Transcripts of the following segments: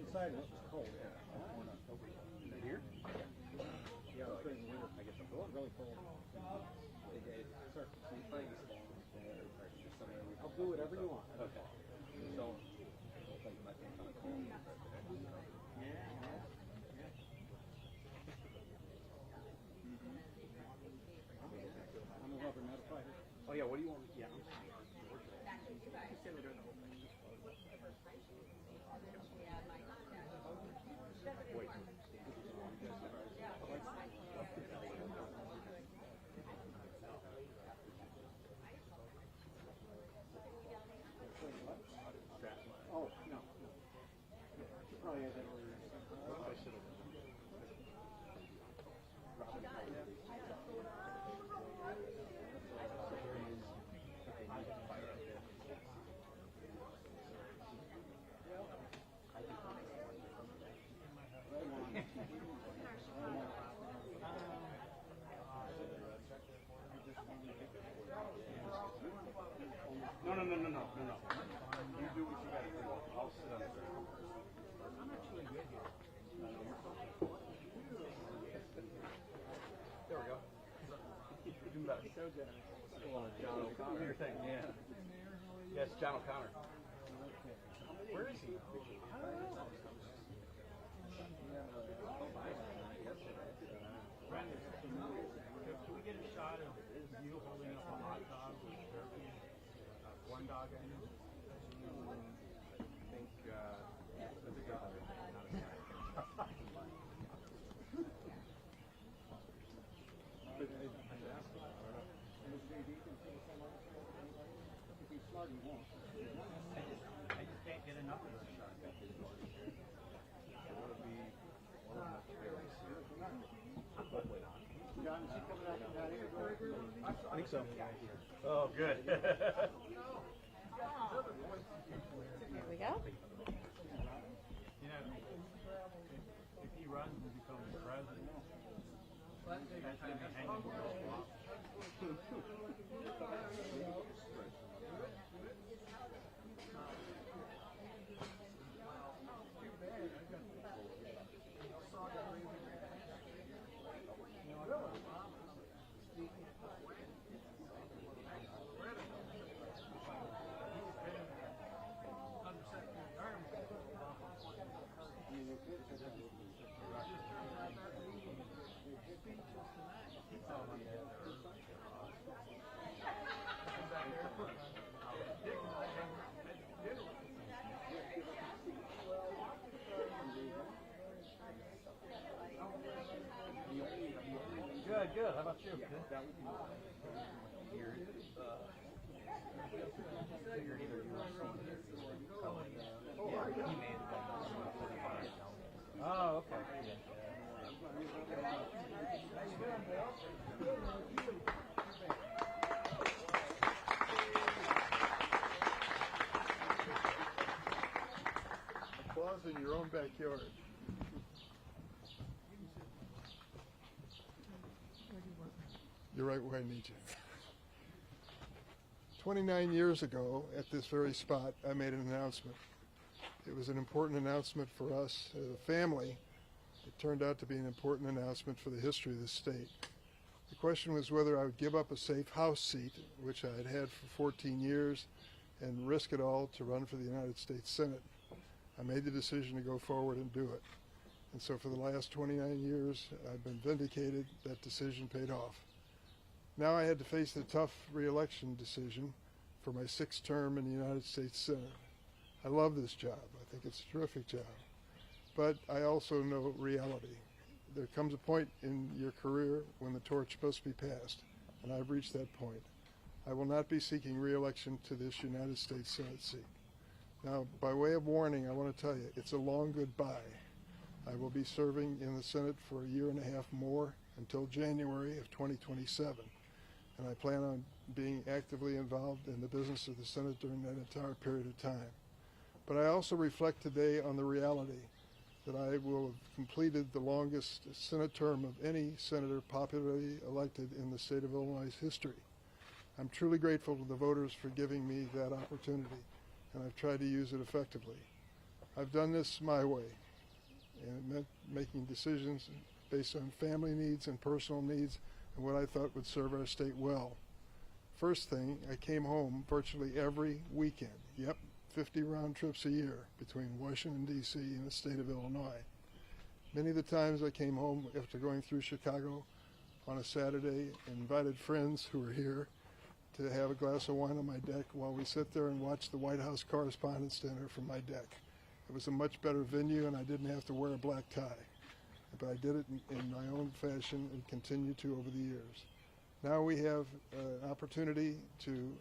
inside when it was cold. Yeah. Here? Yeah, it was during the winter. I guess it was really cold. It starts to see things. I'll do whatever you want. Okay. So, like my kind of cold. Yeah. I'm a rubber, not a fighter. Oh yeah, what do you want? Yeah. Wait. Oh, no. You probably had that earlier. I should have. No. You do what you got to do. I'll sit on the ground. I'm actually good here. There we go. You're doing better. So generous. John O'Connor. Your thing. Yeah. Yes, John O'Connor. Where is he? I don't know. Can we get a shot of you holding up a hot dog with Durbin? One dog, I know. I think that's a dog, not a guy. If he's smart, he won't. I just can't get enough of this shot. It would be one of the very serious. John, is he coming out from that here? I think so. Oh, good. There we go. You know, if he runs and becomes president, that's going to be hanging for a while. Good. How about you? Good. Figured either you Oh, okay. Applause in your own backyard. You're right where I need you. 29 years ago, at this very spot, I made an announcement. It was an important announcement for us as a family. It turned out to be an important announcement for the history of the state. The question was whether I would give up a safe House seat, which I had had for 14 years, and risk it all to run for the United States Senate. I made the decision to go forward and do it. And so for the last 29 years, I've been vindicated. That decision paid off. Now I had to face the tough reelection decision for my 6th term in the United States Senate. I love this job. I think it's a terrific job. But I also know reality. There comes a point in your career when the torch must be passed, and I've reached that point. I will not be seeking re-election to this United States Senate seat. Now, by way of warning, I want to tell you, it's a long goodbye. I will be serving in the Senate for a year and a half more until January of 2027. And I plan on being actively involved in the business of the Senate during that entire period of time. But I also reflect today on the reality that I will have completed the longest Senate term of any senator popularly elected in the state of Illinois' history. I'm truly grateful to the voters for giving me that opportunity, and I've tried to use it effectively. I've done this my way, and it meant making decisions based on family needs and personal needs and what I thought would serve our state well. First thing, I came home virtually every weekend. Yep, 50 round trips a year between Washington, D.C. and the state of Illinois. Many of the times I came home after going through Chicago on a Saturday and invited friends who were here to have a glass of wine on my deck while we sit there and watch the White House Correspondents' Dinner from my deck. It was a much better venue, and I didn't have to wear a black tie. But I did it in my own fashion and continue to over the years. Now we have an opportunity to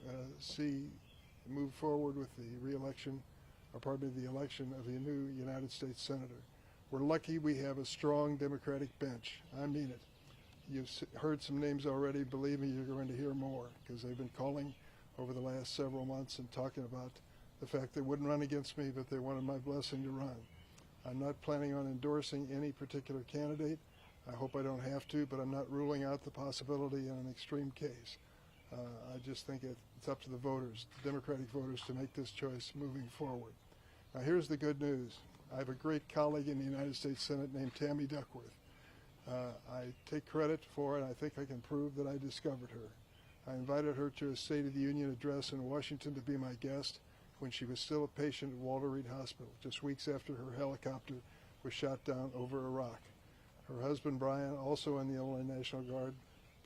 move forward with the re-election, or pardon me, the election of a new United States Senator. We're lucky we have a strong Democratic bench. I mean it. You've heard some names already. Believe me, you're going to hear more, because they've been calling over the last several months and talking about the fact they wouldn't run against me, but they wanted my blessing to run. I'm not planning on endorsing any particular candidate. I hope I don't have to, but I'm not ruling out the possibility in an extreme case. I just think it's up to the voters, the Democratic voters, to make this choice moving forward. Now, here's the good news. I have a great colleague in the United States Senate named Tammy Duckworth. I take credit for it. I think I can prove that I discovered her. I invited her to a State of the Union address in Washington to be my guest when she was still a patient at Walter Reed Hospital, just weeks after her helicopter was shot down over Iraq. Her husband, Brian, also in the Illinois National Guard,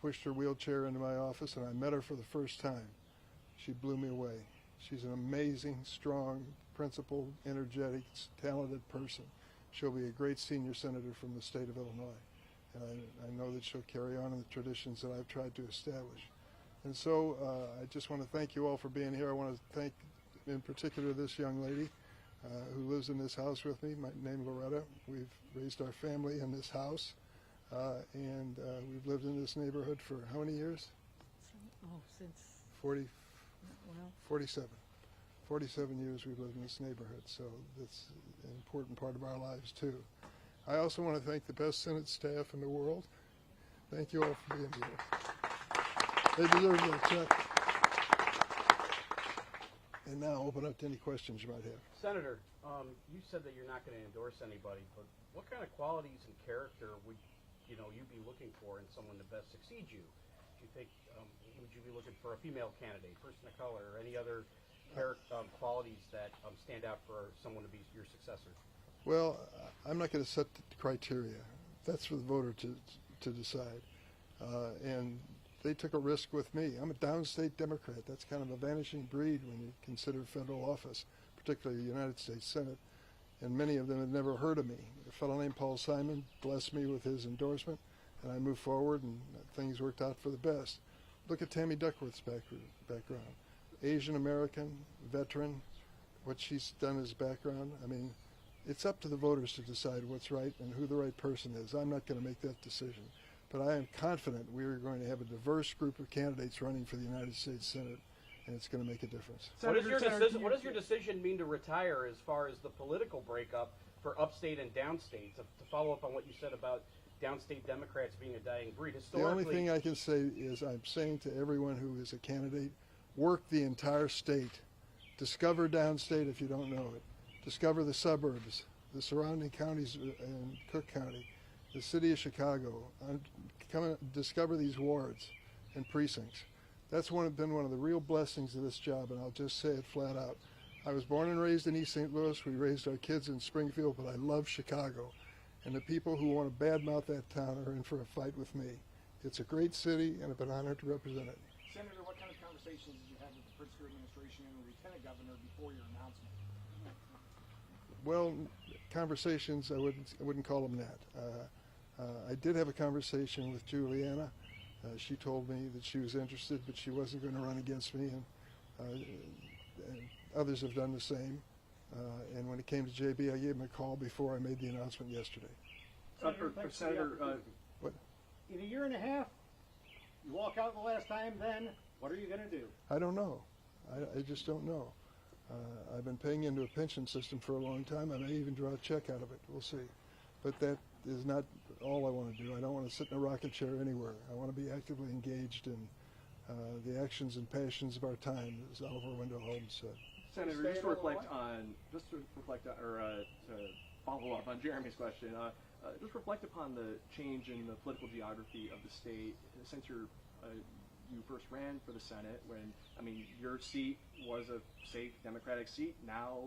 pushed her wheelchair into my office, and I met her for the first time. She blew me away. She's an amazing, strong, principled, energetic, talented person. She'll be a great senior senator from the state of Illinois. And I know that she'll carry on in the traditions that I've tried to establish. And so I just want to thank you all for being here. I want to thank, in particular, this young lady who lives in this house with me. My name is Loretta. We've raised our family in this house, and we've lived in this neighborhood for how many years? Since 47. 47 years we've lived in this neighborhood, so that's an important part of our lives, too. I also want to thank the best Senate staff in the world. Thank you all for being here. They deserve that check. And now open up to any questions you might have. Senator, you said that you're not going to endorse anybody, but what kind of qualities and character would you be looking for in someone to best succeed you? Do you think would you be looking for a female candidate, person of color, or any other qualities that stand out for someone to be your successor? Well, I'm not going to set the criteria. That's for the voter to decide. And they took a risk with me. I'm a downstate Democrat. That's kind of a vanishing breed when you consider federal office, particularly the United States Senate. And many of them had never heard of me. A fellow named Paul Simon blessed me with his endorsement, and I moved forward, and things worked out for the best. Look at Tammy Duckworth's background. Asian American, veteran, what she's done as background. I mean, it's up to the voters to decide what's right and who the right person is. I'm not going to make that decision. But I am confident we are going to have a diverse group of candidates running for the United States Senate, and it's going to make a difference. What does your decision mean to retire as far as the political breakup for upstate and downstate? To follow up on what you said about downstate Democrats being a dying breed. The only thing I can say is I'm saying to everyone who is a candidate, work the entire state. Discover downstate if you don't know it. Discover the suburbs, the surrounding counties in Cook County, the city of Chicago. Come and discover these wards and precincts. That's been one of the real blessings of this job, and I'll just say it flat out. I was born and raised in East St. Louis. We raised our kids in Springfield, but I love Chicago. And the people who want to badmouth that town are in for a fight with me. It's a great city, and I've been honored to represent it. Senator, what kind of conversations did you have with the Pritzker administration and the Lieutenant Governor before your announcement? Well, conversations, I wouldn't call them that. I did have a conversation with Juliana. She told me that she was interested, but she wasn't going to run against me, and others have done the same. And when it came to JB, I gave him a call before I made the announcement yesterday. Senator, What? in a year and a half, you walk out the last time, then what are you going to do? I don't know. I just don't know. I've been paying into a pension system for a long time. I may even draw a check out of it. We'll see. But that is not all I want to do. I don't want to sit in a rocket chair anywhere. I want to be actively engaged in the actions and passions of our time, as Oliver Wendell Holmes said. Senator, just to reflect on, or to follow up on Jeremy's question, just reflect upon the change in the political geography of the state since you first ran for the Senate. When, I mean, your seat was a safe Democratic seat. Now,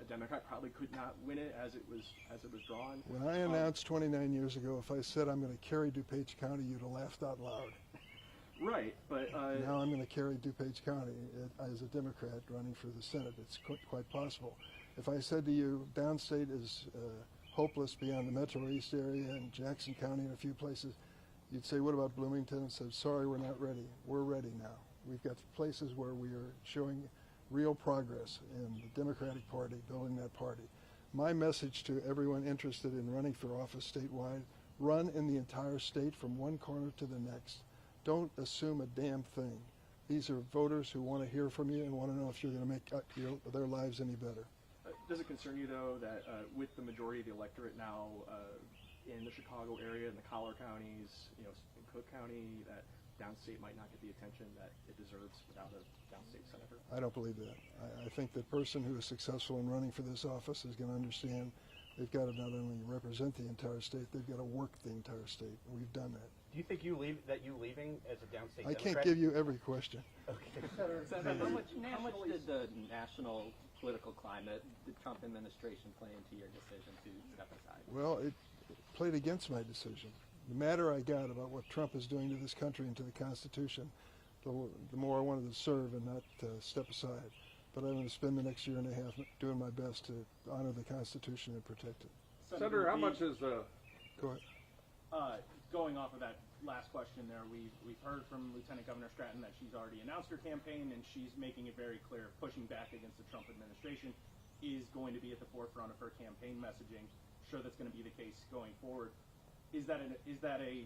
a Democrat probably could not win it as it was drawn. When I announced 29 years ago, if I said I'm going to carry DuPage County, you'd have laughed out loud. Right, but now I'm going to carry DuPage County as a Democrat running for the Senate. It's quite possible. If I said to you, downstate is hopeless beyond the Metro East area and Jackson County and a few places, you'd say, what about Bloomington? And said, sorry, we're not ready. We're ready now. We've got places where we are showing real progress in the Democratic Party, building that party. My message to everyone interested in running for office statewide, run in the entire state from one corner to the next. Don't assume a damn thing. These are voters who want to hear from you and want to know if you're going to make their lives any better. Does it concern you, though, that with the majority of the electorate now in the Chicago area, in the collar counties, in Cook County, that downstate might not get the attention that it deserves without a downstate senator? I don't believe that. I think the person who is successful in running for this office is going to understand they've got to not only represent the entire state, they've got to work the entire state. We've done that. Do you think you leaving as a downstate I Democrat? can't give you every question. Okay. Senator, how much did the national political climate, the Trump administration, play into your decision to step aside? Well, it played against my decision. The madder I got about what Trump is doing to this country and to the Constitution, the more I wanted to serve and not step aside. But I'm going to spend the next year and a half doing my best to honor the Constitution and protect it. Senator, how much is Go ahead. Going off of that last question there, we've heard from Lieutenant Governor Stratton that she's already announced her campaign, and she's making it very clear pushing back against the Trump administration is going to be at the forefront of her campaign messaging. Sure, that's going to be the case going forward. Is that a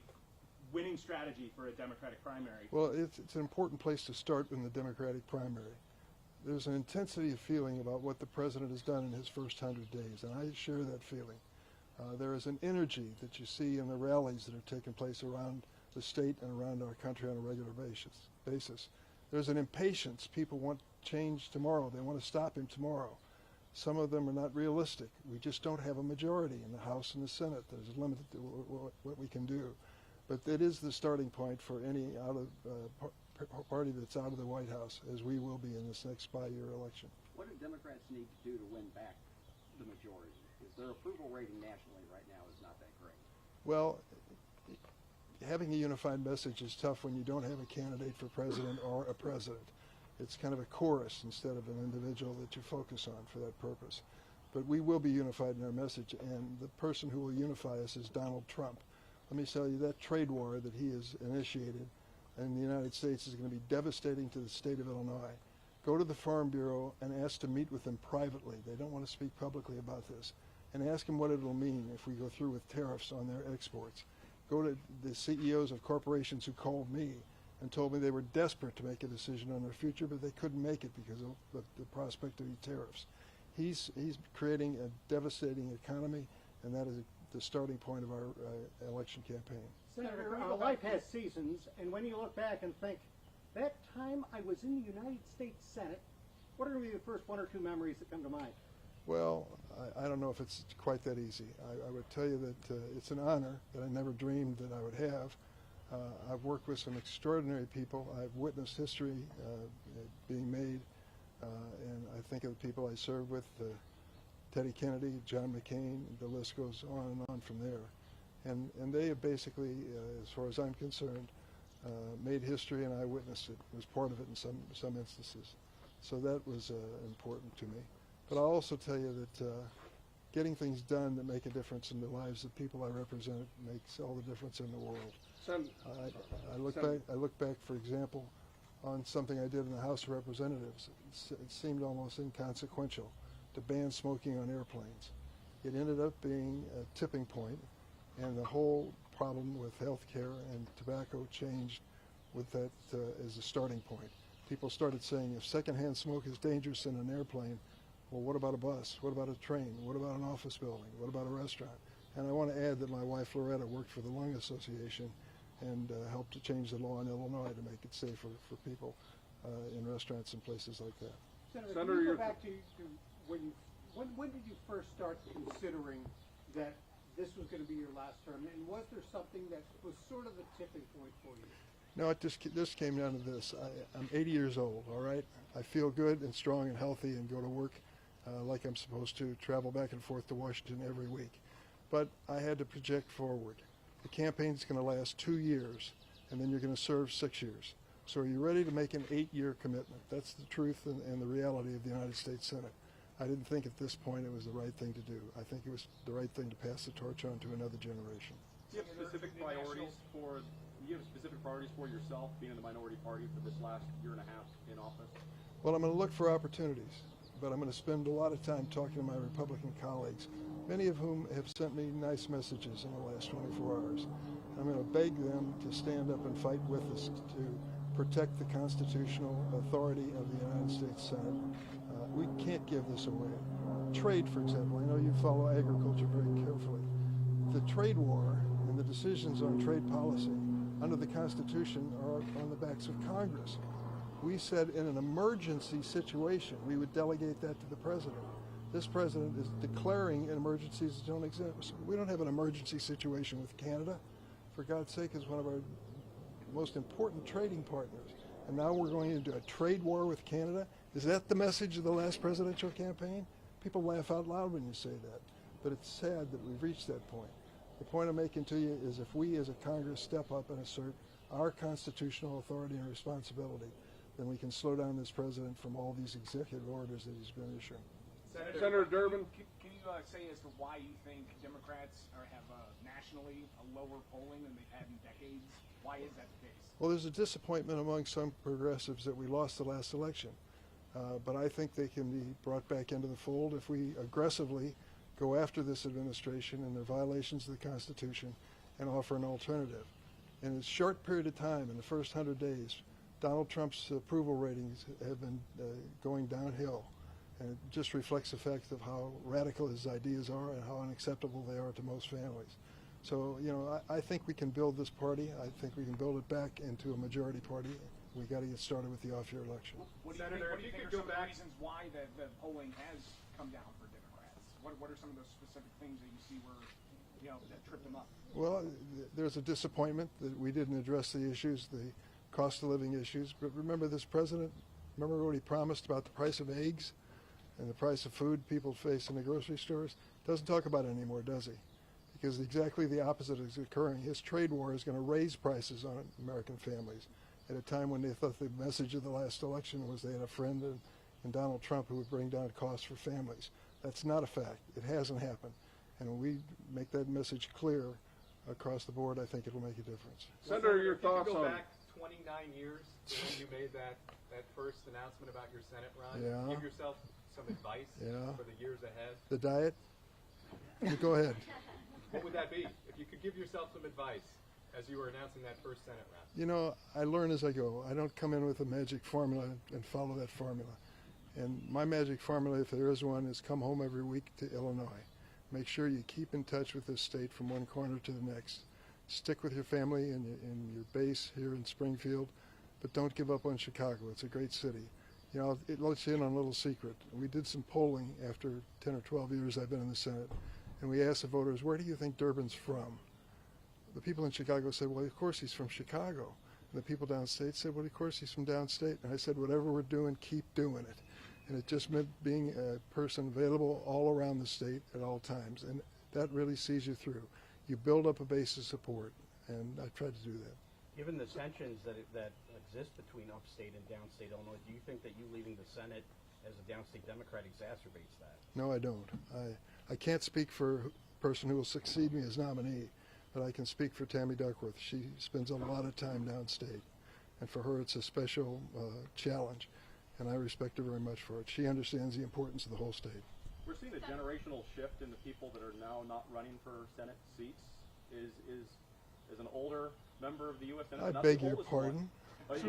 winning strategy for a Democratic primary? Well, it's an important place to start in the Democratic primary. There's an intensity of feeling about what the president has done in his first 100 days, and I share that feeling. There is an energy that you see in the rallies that are taking place around the state and around our country on a regular basis. There's an impatience. People want change tomorrow. They want to stop him tomorrow. Some of them are not realistic. We just don't have a majority in the House and the Senate. There's a limit to what we can do. But it is the starting point for any party that's out of the White House, as we will be in this next bi-year election. What do Democrats need to do to win back the majority? Because their approval rating nationally right now is not that great. Well, having a unified message is tough when you don't have a candidate for president or a president. It's kind of a chorus instead of an individual that you focus on for that purpose. But we will be unified in our message, and the person who will unify us is Donald Trump. Let me tell you, that trade war that he has initiated in the United States is going to be devastating to the state of Illinois. Go to the Farm Bureau and ask to meet with them privately. They don't want to speak publicly about this. And ask them what it will mean if we go through with tariffs on their exports. Go to the CEOs of corporations who called me and told me they were desperate to make a decision on their future, but they couldn't make it because of the prospect of the tariffs. He's creating a devastating economy, and that is the starting point of our election campaign. Senator, life has seasons, and when you look back and think, that time I was in the United States Senate, what are going to be the first one or two memories that come to mind? Well, I don't know if it's quite that easy. I would tell you that it's an honor that I never dreamed that I would have. I've worked with some extraordinary people. I've witnessed history being made, and I think of the people I served with, Teddy Kennedy, John McCain, the list goes on and on from there. And they have basically, as far as I'm concerned, made history, and I witnessed it, was part of it in some instances. So that was important to me. But I'll also tell you that getting things done that make a difference in the lives of people I represent makes all the difference in the world. I look back, for example, on something I did in the House of Representatives. It seemed almost inconsequential to ban smoking on airplanes. It ended up being a tipping point, and the whole problem with health care and tobacco changed with that as a starting point. People started saying, if secondhand smoke is dangerous in an airplane, well, what about a bus? What about a train? What about an office building? What about a restaurant? And I want to add that my wife, Loretta, worked for the Lung Association and helped to change the law in Illinois to make it safer for people in restaurants and places like that. Senator, Senator, can you you're- go back to when did you first start considering that this was going to be your last term, and was there something that was sort of the tipping point for you? No, this came down to this. I'm 80 years old, all right? I feel good and strong and healthy and go to work like I'm supposed to, travel back and forth to Washington every week. But I had to project forward. The campaign's going to last 2 years, and then you're going to serve 6 years. So are you ready to make an 8-year commitment? That's the truth and the reality of the United States Senate. I didn't think at this point it was the right thing to do. I think it was the right thing to pass the torch on to another generation. Do you have specific priorities for? Do you have specific priorities for yourself, being in the minority party for this last year and a half in office? Well, I'm going to look for opportunities, but I'm going to spend a lot of time talking to my Republican colleagues, many of whom have sent me nice messages in the last 24 hours. I'm going to beg them to stand up and fight with us to protect the constitutional authority of the United States Senate. We can't give this away. Trade, for example, I know you follow agriculture very carefully. The trade war and the decisions on trade policy under the Constitution are on the backs of Congress. We said in an emergency situation we would delegate that to the president. This president is declaring emergencies that don't exist. We don't have an emergency situation with Canada. For God's sake, it's one of our most important trading partners. And now we're going into a trade war with Canada. Is that the message of the last presidential campaign? People laugh out loud when you say that. But it's sad that we've reached that point. The point I'm making to you is if we as a Congress step up and assert our constitutional authority and responsibility, then we can slow down this president from all these executive orders that he's been issuing. Senator Durbin. Can you say as to why you think Democrats have nationally a lower polling than they've had in decades? Why is that the case? Well, there's a disappointment among some progressives that we lost the last election. But I think they can be brought back into the fold if we aggressively go after this administration and their violations of the Constitution and offer an alternative. In a short period of time, in the first 100 days, Donald Trump's approval ratings have been going downhill. And it just reflects the fact of how radical his ideas are and how unacceptable they are to most families. So, I think we can build this party. I think we can build it back into a majority party. We got to get started with the off-year election. What do you think are some of the reasons why the polling has come down for Democrats? What are some of those specific things that you see where, that tripped them up? Well, there's a disappointment that we didn't address the issues, the cost of living issues. But remember this president, remember what he promised about the price of eggs and the price of food people face in the grocery stores? Doesn't talk about it anymore, does he? Because exactly the opposite is occurring. His trade war is going to raise prices on American families at a time when they thought the message of the last election was they had a friend in Donald Trump who would bring down costs for families. That's not a fact. It hasn't happened. And when we make that message clear across the board, I think it will make a difference. Senator, your thoughts go on? back 29 years to when you made that first announcement about your Senate run. Yeah. Give yourself some advice for the years ahead. The diet? You go ahead. What would that be? If you could give yourself some advice as you were announcing that first Senate run. I learn as I go. I don't come in with a magic formula and follow that formula. And my magic formula, if there is one, is come home every week to Illinois. Make sure you keep in touch with this state from one corner to the next. Stick with your family and your base here in Springfield, but don't give up on Chicago. It's a great city. It lets you in on a little secret. We did some polling after 10 or 12 years I've been in the Senate, and we asked the voters, where do you think Durbin's from? The people in Chicago said, well, of course he's from Chicago. And the people downstate said, well, of course he's from downstate. And I said, whatever we're doing, keep doing it. And it just meant being a person available all around the state at all times. And that really sees you through. You build up a base of support, and I tried to do that. Given the tensions that exist between upstate and downstate Illinois, do you think that you leaving the Senate as a downstate Democrat exacerbates that? No, I don't. I can't speak for a person who will succeed me as nominee, but I can speak for Tammy Duckworth. She spends a lot of time downstate, and for her it's a special challenge, and I respect her very much for it. She understands the importance of the whole state. We're seeing a generational shift in the people that are now not running for Senate seats. Is an older member of the U.S. Senate? I not beg the your oldest pardon? One.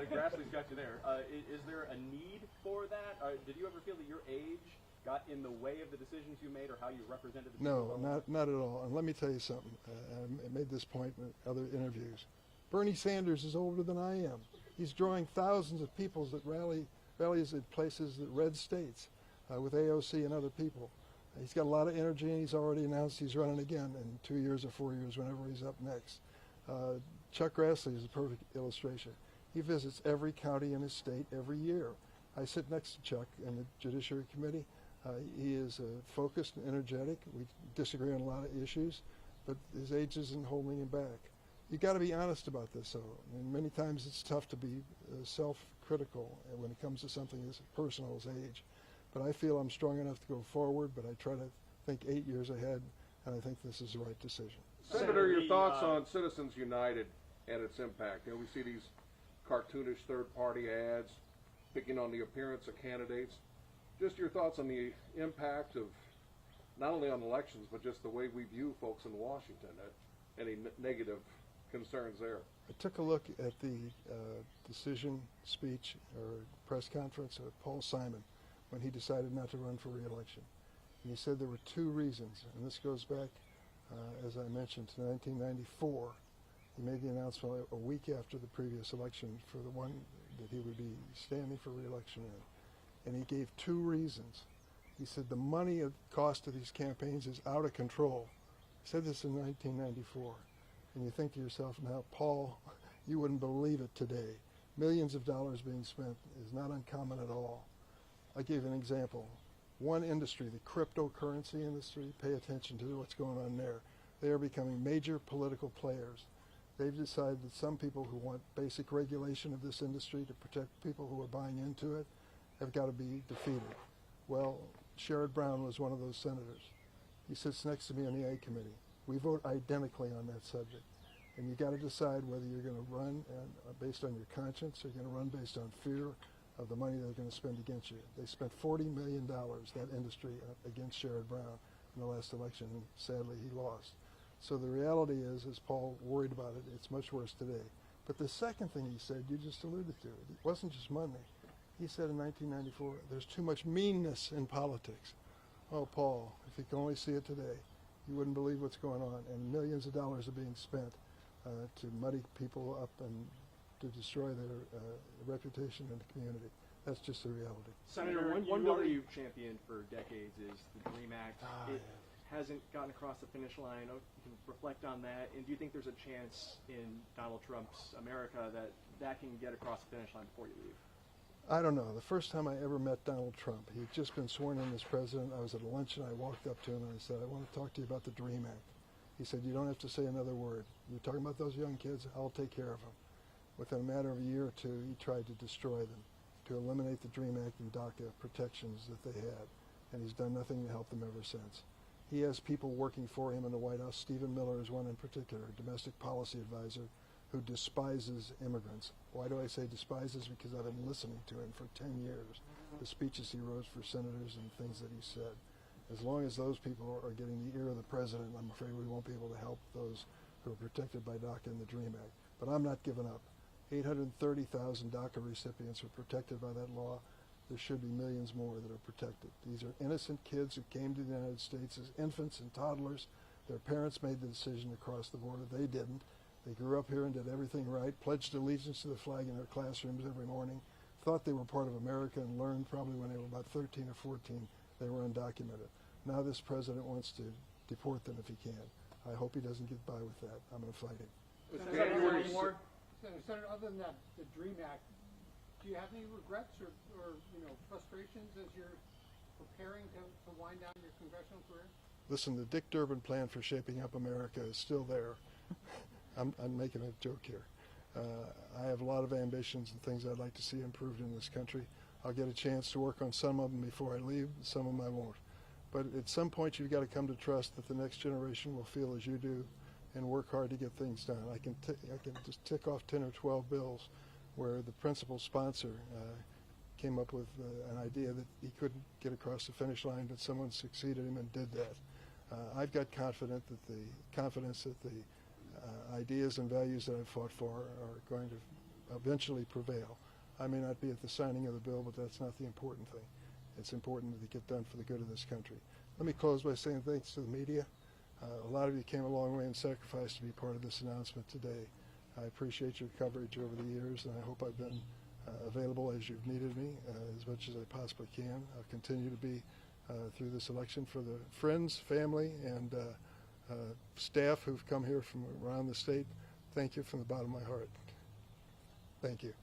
Grassley's got you there. Is there a need for that? Did you ever feel that your age got in the way of the decisions you made or how you represented the people? No, not at all. And let me tell you something. I made this point in other interviews. Bernie Sanders is older than I am. He's drawing thousands of people that rally rallies at places, that red states, with AOC and other people. He's got a lot of energy, and he's already announced he's running again in 2 years or 4 years, whenever he's up next. Chuck Grassley is a perfect illustration. He visits every county in his state every year. I sit next to Chuck in the Judiciary Committee. He is focused and energetic. We disagree on a lot of issues, but his age isn't holding him back. You got to be honest about this, though. And many times it's tough to be self-critical when it comes to something as personal as age. But I feel I'm strong enough to go forward, but I try to think 8 years ahead, and I think this is the right decision. Senator, your thoughts on Citizens United and its impact? You know, we see these cartoonish third-party ads picking on the appearance of candidates. Just your thoughts on the impact of not only on elections, but just the way we view folks in Washington. Any negative concerns there? I took a look at the decision speech or press conference of Paul Simon when he decided not to run for re-election. And he said there were 2 reasons, and this goes back, as I mentioned, to 1994. He made the announcement a week after the previous election for the one that he would be standing for re-election in. And he gave 2 reasons. He said the money cost of these campaigns is out of control. He said this in 1994. And you think to yourself now, Paul, you wouldn't believe it today. Millions of dollars being spent is not uncommon at all. I gave an example. One industry, the cryptocurrency industry, pay attention to what's going on there. They are becoming major political players. They've decided that some people who want basic regulation of this industry to protect people who are buying into it have got to be defeated. Well, Sherrod Brown was one of those senators. He sits next to me on the A committee. We vote identically on that subject. And you got to decide whether you're going to run based on your conscience or you're going to run based on fear of the money they're going to spend against you. They spent $40 million, that industry, against Sherrod Brown in the last election, and sadly he lost. So the reality is Paul worried about it, it's much worse today. But the second thing he said, you just alluded to, it wasn't just money. He said in 1994, there's too much meanness in politics. Oh, Paul, if you could only see it today, you wouldn't believe what's going on. And millions of dollars are being spent to muddy people up and to destroy their reputation in the community. That's just the reality. Senator, one bill that you've championed for decades is the DREAM Act. It hasn't gotten across the finish line. You can reflect on that. And do you think there's a chance in Donald Trump's America that that can get across the finish line before you leave? I don't know. The first time I ever met Donald Trump, he had just been sworn in as president. I was at a luncheon. I walked up to him and I said, I want to talk to you about the DREAM Act. He said, you don't have to say another word. You're talking about those young kids, I'll take care of them. Within a matter of a year or 2, he tried to destroy them, to eliminate the DREAM Act and DACA protections that they had. And he's done nothing to help them ever since. He has people working for him in the White House. Stephen Miller is one in particular, a domestic policy advisor, who despises immigrants. Why do I say despises? Because I've been listening to him for 10 years, the speeches he wrote for senators and things that he said. As long as those people are getting the ear of the president, I'm afraid we won't be able to help those who are protected by DACA and the DREAM Act. But I'm not giving up. 830,000 DACA recipients are protected by that law. There should be millions more that are protected. These are innocent kids who came to the United States as infants and toddlers. Their parents made the decision to cross the border. They didn't. They grew up here and did everything right, pledged allegiance to the flag in their classrooms every morning, thought they were part of America, and learned probably when they were about 13 or 14 they were undocumented. Now this president wants to deport them if he can. I hope he doesn't get by with that. I'm going to fight him. Senator, other than that, the DREAM Act, do you have any regrets or frustrations as you're preparing to wind down your congressional career? Listen, the Dick Durbin plan for shaping up America is still there. I'm making a joke here. I have a lot of ambitions and things I'd like to see improved in this country. I'll get a chance to work on some of them before I leave, some of them I won't. But at some point you've got to come to trust that the next generation will feel as you do and work hard to get things done. I can just tick off 10 or 12 bills where the principal sponsor came up with an idea that he couldn't get across the finish line, but someone succeeded him and did that. I've got confidence that the ideas and values that I've fought for are going to eventually prevail. I may not be at the signing of the bill, but that's not the important thing. It's important that it get done for the good of this country. Let me close by saying thanks to the media. A lot of you came a long way and sacrificed to be part of this announcement today. I appreciate your coverage over the years, and I hope I've been available as you've needed me, as much as I possibly can. I'll continue to be through this election for the friends, family, and staff who've come here from around the state. Thank you from the bottom of my heart. Thank you.